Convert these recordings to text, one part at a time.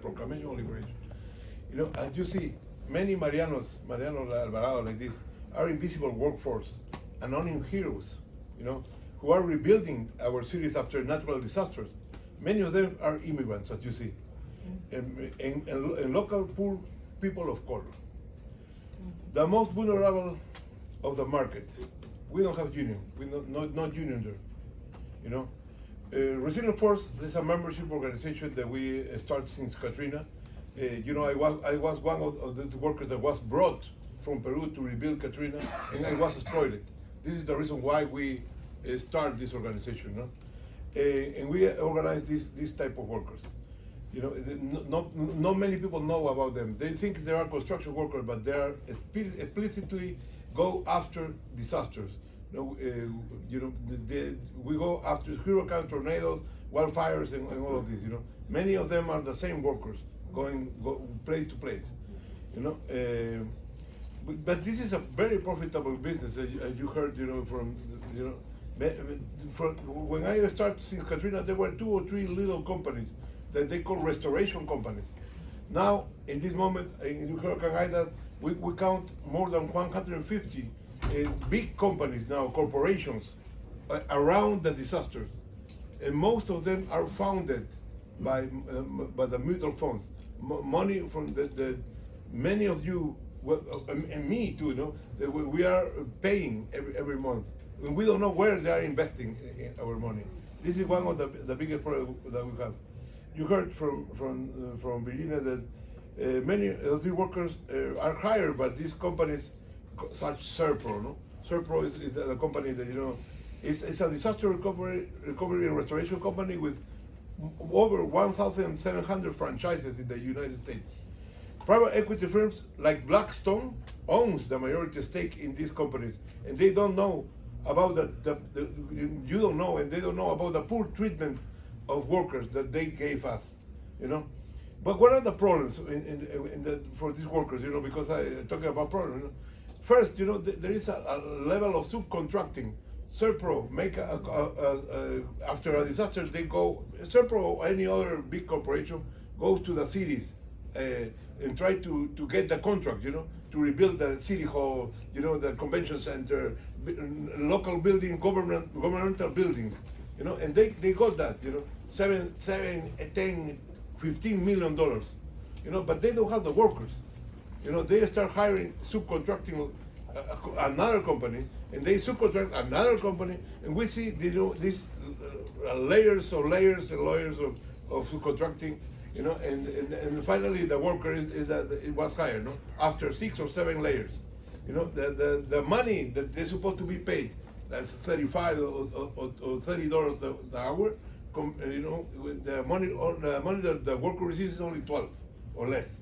proclamation of liberation. As you see, many Mariano Alvarado like this, are invisible workforce, anonymous heroes, who are rebuilding our cities after natural disasters. Many of them are immigrants, as you see, and local poor people of color. The most vulnerable of the market. We don't have union. We not union there. Resilient Force is a membership organization that we start since Katrina. I was one of the workers that was brought from Peru to rebuild Katrina, and I was exploited. This is the reason why we start this organization, and we organize this type of workers. Not many people know about them. They think they are construction workers, but they are explicitly go after disasters. We go after hurricanes, tornadoes, wildfires, and all of this. Many of them are the same workers going place to place. But this is a very profitable business, as you heard. When I started in Katrina, there were 2 or 3 little companies that they call restoration companies. Now, in this moment, in Hurricane Ida, we count more than 150 big companies now, corporations, around the disasters. And most of them are founded by the mutual funds. Money from many of you, and me too, we are paying every month. And we don't know where they are investing in our money. This is one of the biggest problems that we have. You heard from Virginia that many of the workers are hired by these companies such Serpro. Serpro is the company that it's a disaster recovery and restoration company with over 1,700 franchises in the United States. Private equity firms like Blackstone owns the majority stake in these companies, and they don't know about you don't know, and they don't know about the poor treatment of workers that they gave us, But what are the problems for these workers, because I talking about problems. First, there is a level of subcontracting. Serpro make after a disaster, they go, Serpro or any other big corporation goes to the cities and try to get the contract, to rebuild the city hall, the convention center, local building, governmental buildings, and they got that, $7, $10, $15 million, but they don't have the workers. They start hiring, subcontracting another company, and they subcontract another company, and we see these layers and layers of subcontracting, and finally the worker is that it was hired, after 6 or 7 layers. The money that they're supposed to be paid, that's $35 or $30 the hour. The money that the worker receives is only 12 or less.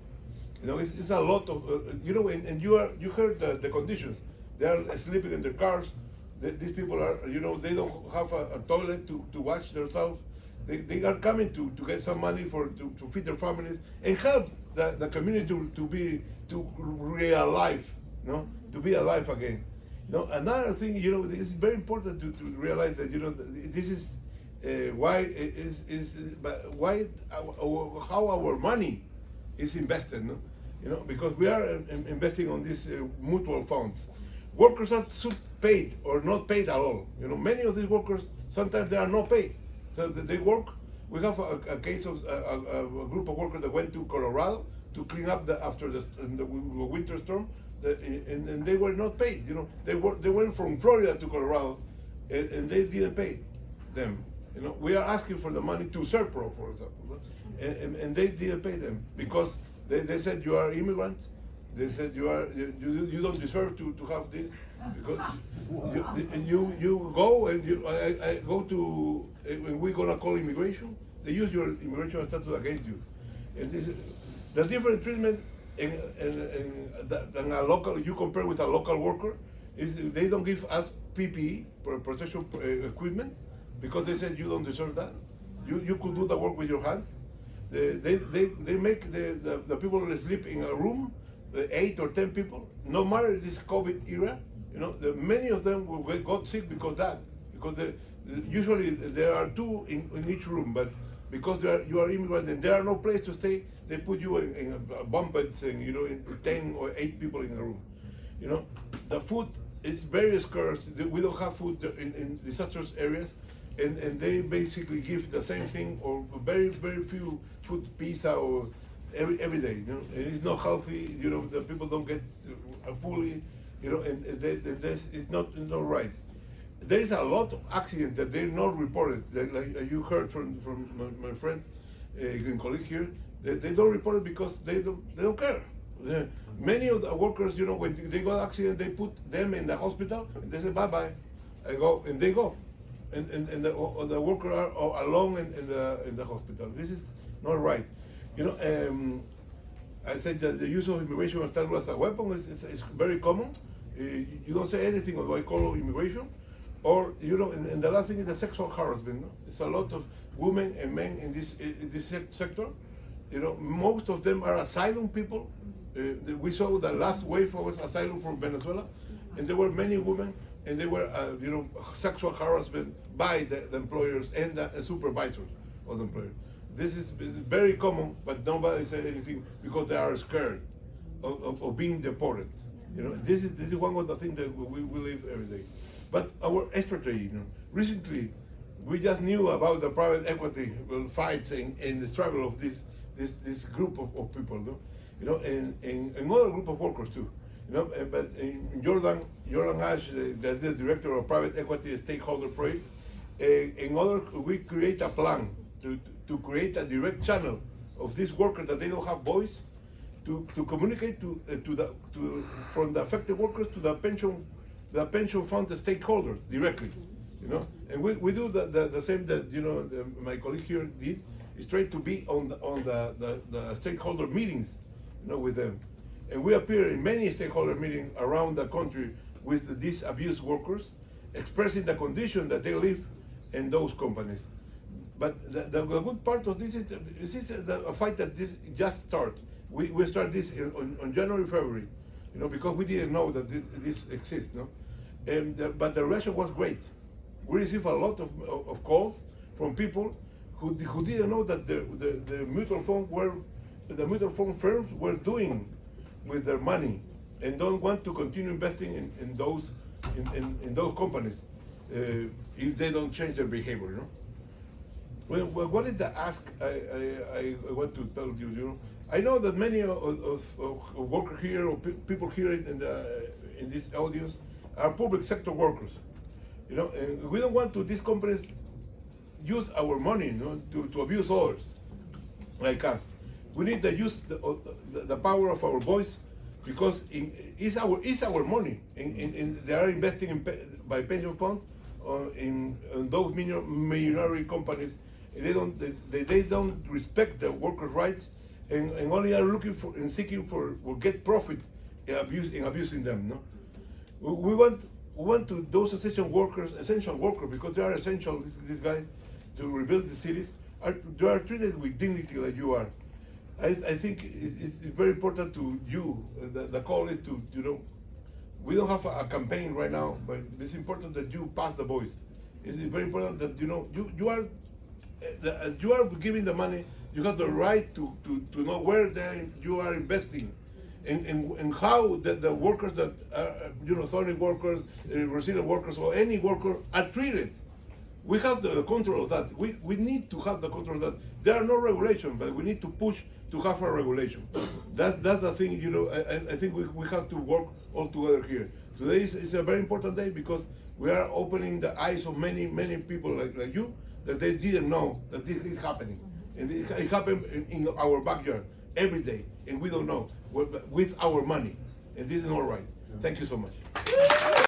It's a lot of and you heard the conditions. They are sleeping in their cars. These people are they don't have a toilet to wash themselves. They are coming to get some money to feed their families and help the community to be alive, to be alive again. Another thing, it's very important to realize that this is how our money is invested, because we are investing on these mutual funds. Workers are paid or not paid at all. Many of these workers, sometimes they are not paid. So they work. We have a case of a group of workers that went to Colorado to clean up after the winter storm, and they were not paid. They went from Florida to Colorado, and they didn't pay them. We are asking for the money to Serpro, for example, and they didn't pay them because they said you are immigrants. They said you don't deserve to have this because you go and I go to and we're gonna call immigration. They use your immigration status against you, and this the different treatment than a local. You compare with a local worker is they don't give us PPE, protection equipment, because they said you don't deserve that. You could do the work with your hands. They make the people sleep in a room, 8 or 10 people. No matter this COVID era, many of them got sick because usually there are 2 in each room, but because you are immigrant and there are no place to stay. They put you in bunk beds and in 10 or 8 people in a room. The food is very scarce. We don't have food in disastrous areas, and they basically give the same thing or very few food, pizza or every day. And it's not healthy. The people don't get fully. And this is not right. There is a lot of accidents that they're not reported. Like you heard from my friend and colleague here, they don't report it because they don't care. Many of the workers, when they got accident, they put them in the hospital and they say bye, I go, and they go, and the worker are alone in the hospital. This is not right. I said that the use of immigration as a weapon is very common. You don't say anything of what I call immigration. Or and the last thing is the sexual harassment. It's a lot of women and men in this sector. Most of them are asylum people. We saw the last wave of asylum from Venezuela, and there were many women, and they were sexual harassment by the employers and the supervisors of the employer. This is very common, but nobody said anything because they are scared of being deported. This is one of the things that we live every day. But our strategy, recently, we just knew about the private equity fights and the struggle of this group of people, and another group of workers too, But in Jordan Ash, the director of private equity stakeholder project, we create a plan to create a direct channel of these workers that they don't have voice, to communicate from the affected workers to the pension fund stakeholders directly, And we do the same that my colleague here did, is try to be on the stakeholder meetings, with them, and we appear in many stakeholder meetings around the country with these abused workers, expressing the condition that they live in those companies. But the good part of this is a fight that just started. We start this on January, February, because we didn't know that this exists, but the reaction was great. We received a lot of calls from people who didn't know that the mutual fund firms were doing with their money, and don't want to continue investing in those companies if they don't change their behavior. Well, what is the ask I want to tell you? I know that many of workers here or people here in this audience are public sector workers, and we don't want these companies use our money, to abuse others like us. We need to use the power of our voice, because it's our money, and they are investing by pension funds in those minority companies. They don't respect the workers' rights, and only are looking for and seeking for get profit in abusing them. We want to those essential workers, because they are essential. These guys to rebuild the cities they are treated with dignity like you are. I think it's very important to you. The call is to we don't have a campaign right now, but it's important that you pass the voice. It's very important that you are giving the money. You have the right to know where you are investing, and how the workers that are sonic workers, resident workers, or any worker are treated. We have the control of that. We need to have the control of that. There are no regulations, but we need to push to have a regulation. That's the thing. I think we have to work all together here. Today is a very important day because we are opening the eyes of many people like you, that they didn't know that this is happening, and it happened in our backyard every day, and we don't know with our money, and this is not right. Thank you so much.